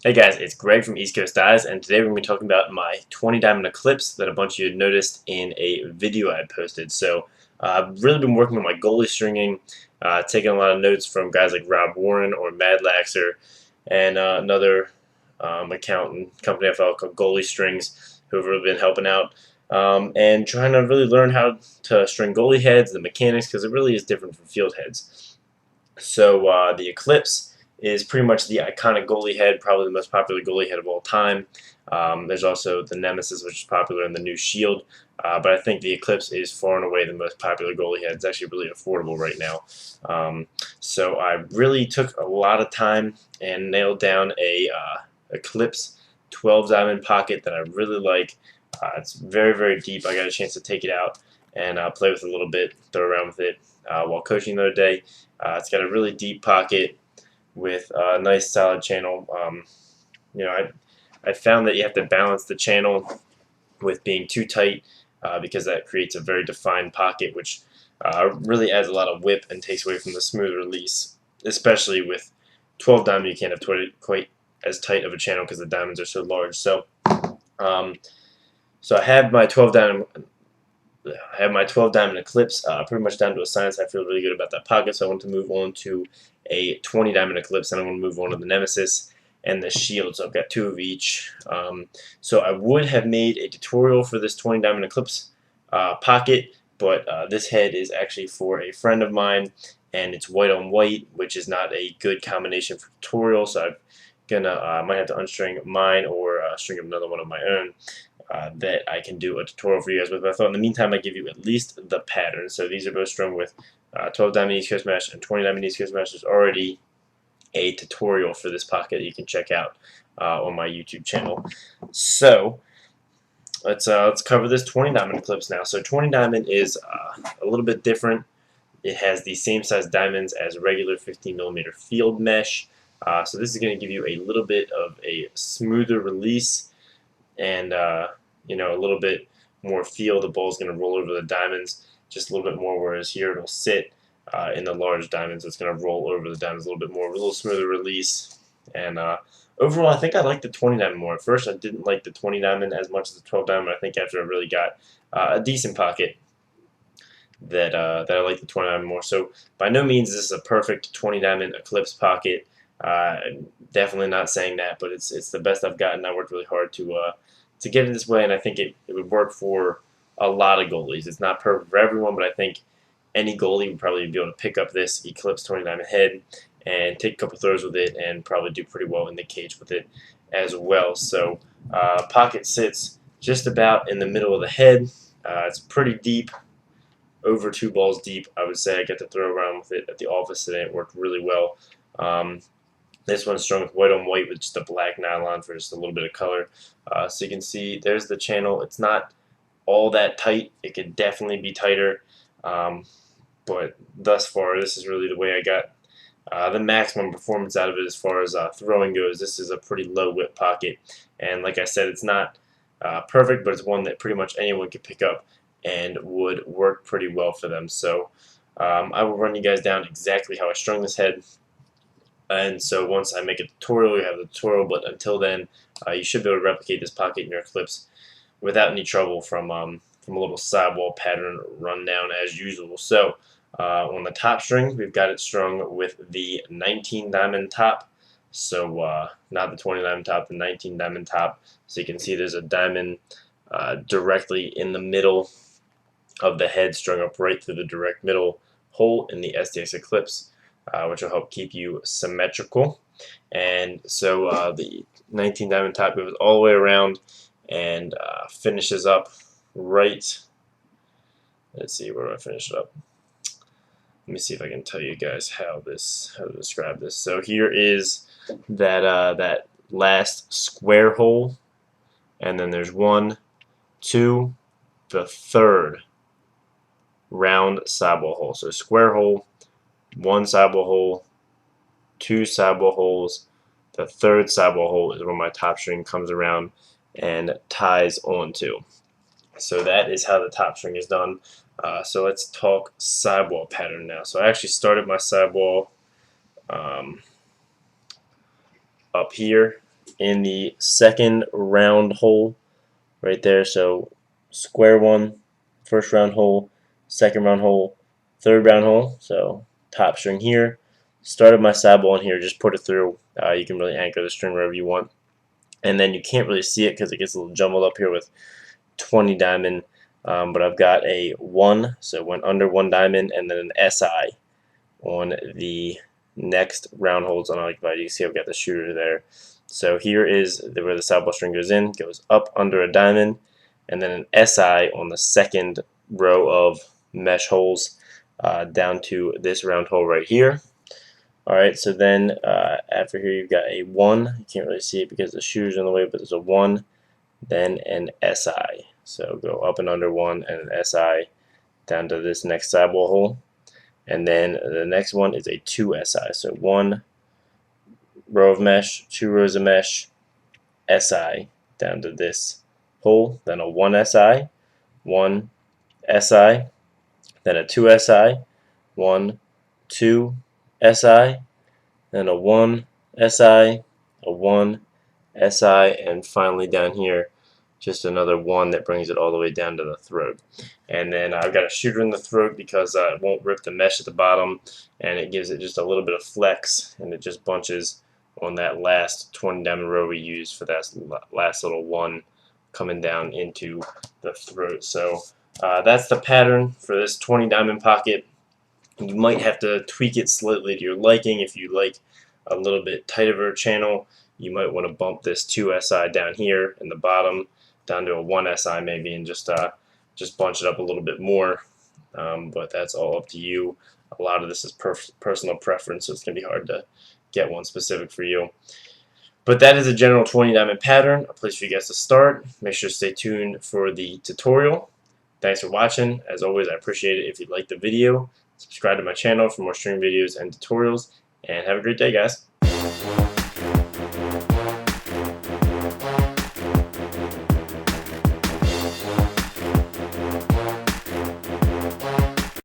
Hey guys, it's Greg from East Coast Eyes, and today we're going to be talking about my 20 diamond eclipse that a bunch of you had noticed in a video I had posted. So I've really been working on my goalie stringing, taking a lot of notes from guys like Rob Warren or Mad Laxer, and another account and company I follow called Goalie Strings, who have really been helping out, and trying to really learn how to string goalie heads, the mechanics, because it really is different from field heads. So the Eclipse is pretty much the iconic goalie head, probably the most popular goalie head of all time. There's also the Nemesis, which is popular, and the new Shield. But I think the Eclipse is far and away the most popular goalie head. It's actually really affordable right now. So I really took a lot of time and nailed down a Eclipse 12 diamond pocket that I really like. It's very, very deep. I got a chance to take it out and play with it a little bit, throw around with it while coaching the other day. It's got a really deep pocket with a nice solid channel. I found that you have to balance the channel with being too tight because that creates a very defined pocket, which really adds a lot of whip and takes away from the smooth release. Especially with 12 diamond, you can't have quite as tight of a channel because the diamonds are so large. Um, so I have my 12 diamond. I have my 12 diamond Eclipse pretty much down to a science. I feel really good about that pocket, so I want to move on to a 20 diamond Eclipse, and I want to move on to the Nemesis and the Shield. So I've got two of each. So I would have made a tutorial for this 20 diamond Eclipse pocket, but this head is actually for a friend of mine, and it's white on white, which is not a good combination for tutorial. So I'm gonna might have to unstring mine or string up another one of my own. That I can do a tutorial for you guys with. But I thought in the meantime I'd give you at least the pattern. So these are both strung with 12 diamond East Coast mesh and 20 diamond East Coast mesh. There's already a tutorial for this pocket that you can check out on my YouTube channel. So let's cover this 20 diamond Eclipse now. So 20 diamond is a little bit different. It has the same size diamonds as regular 15mm field mesh. So this is going to give you a little bit of a smoother release and a little bit more feel. The ball's going to roll over the diamonds just a little bit more, whereas here it'll sit in the large diamonds. It's going to roll over the diamonds a little bit more, a little smoother release. And overall, I think I like the 20 diamond more. At first, I didn't like the 20 diamond as much as the 12 diamond. I think after I really got a decent pocket, that I like the 20 diamond more. So by no means this is a perfect 20 diamond Eclipse pocket. Definitely not saying that, but it's the best I've gotten. I worked really hard to get it this way, and I think it would work for a lot of goalies. It's not perfect for everyone, but I think any goalie would probably be able to pick up this Eclipse 20 diamond head and take a couple throws with it and probably do pretty well in the cage with it as well. So pocket sits just about in the middle of the head. It's pretty deep, over 2 balls deep. I would say I get to throw around with it at the office today. It worked really well. This one's strung with white on white with just a black nylon for just a little bit of color. So you can see there's the channel. It's not all that tight. It could definitely be tighter. But thus far, this is really the way I got the maximum performance out of it as far as throwing goes. This is a pretty low whip pocket. And like I said, it's not perfect, but it's one that pretty much anyone could pick up and would work pretty well for them. So I will run you guys down exactly how I strung this head. And so once I make a tutorial, you have the tutorial, but until then, you should be able to replicate this pocket in your Eclipse without any trouble from a little sidewall pattern rundown as usual. So on the top string, we've got it strung with the 19 diamond top. So not the 20 diamond top, the 19 diamond top. So you can see there's a diamond directly in the middle of the head, strung up right through the direct middle hole in the STX Eclipse, which will help keep you symmetrical. And so the 19 diamond top goes all the way around and finishes up right. Let's see, where do I finish it up? Let me see if I can tell you guys how to describe this. So here is that last square hole, and then there's 1, 2, the third round sidewall hole. So square hole, 1 sidewall hole, 2 sidewall holes. The third sidewall hole is where my top string comes around and ties onto. So that is how the top string is done. So let's talk sidewall pattern now. So I actually started my sidewall up here, in the second round hole right there. So square one, first round hole, second round hole, third round hole. So top string here. Started my side ball in here, just put it through. You can really anchor the string wherever you want. And then you can't really see it because it gets a little jumbled up here with 20 diamond. But I've got a 1, so it went under 1 diamond, and then an SI on the next round holds unoccupied. You can see I've got the shooter there. So here is where the side ball string goes in, goes up under a diamond, and then an SI on the second row of mesh holes down to this round hole right here. Alright, so then after here you've got a 1. You can't really see it because the shooter's in the way, but there's a 1, then an SI. So go up and under 1 and an SI down to this next sidewall hole. And then the next one is a 2 SI. So 1 row of mesh, 2 rows of mesh, SI down to this hole, then a 1 SI, 1 SI, then a 2 SI, 1, 2 SI, then a 1 SI, a 1 SI, and finally down here just another 1 that brings it all the way down to the throat. And then I've got a shooter in the throat because it won't rip the mesh at the bottom, and it gives it just a little bit of flex, and it just bunches on that last 20 diamond row we used for that last little 1 coming down into the throat. So that's the pattern for this 20 diamond pocket. You might have to tweak it slightly to your liking. If you like a little bit tighter channel, you might want to bump this 2 SI down here in the bottom down to a 1 SI maybe, and just bunch it up a little bit more. But that's all up to you. A lot of this is personal preference, so it's going to be hard to get one specific for you. But that is a general 20 diamond pattern, a place for you guys to start. Make sure to stay tuned for the tutorial. Thanks for watching. As always, I appreciate it if you like the video. Subscribe to my channel for more string videos and tutorials. And have a great day, guys.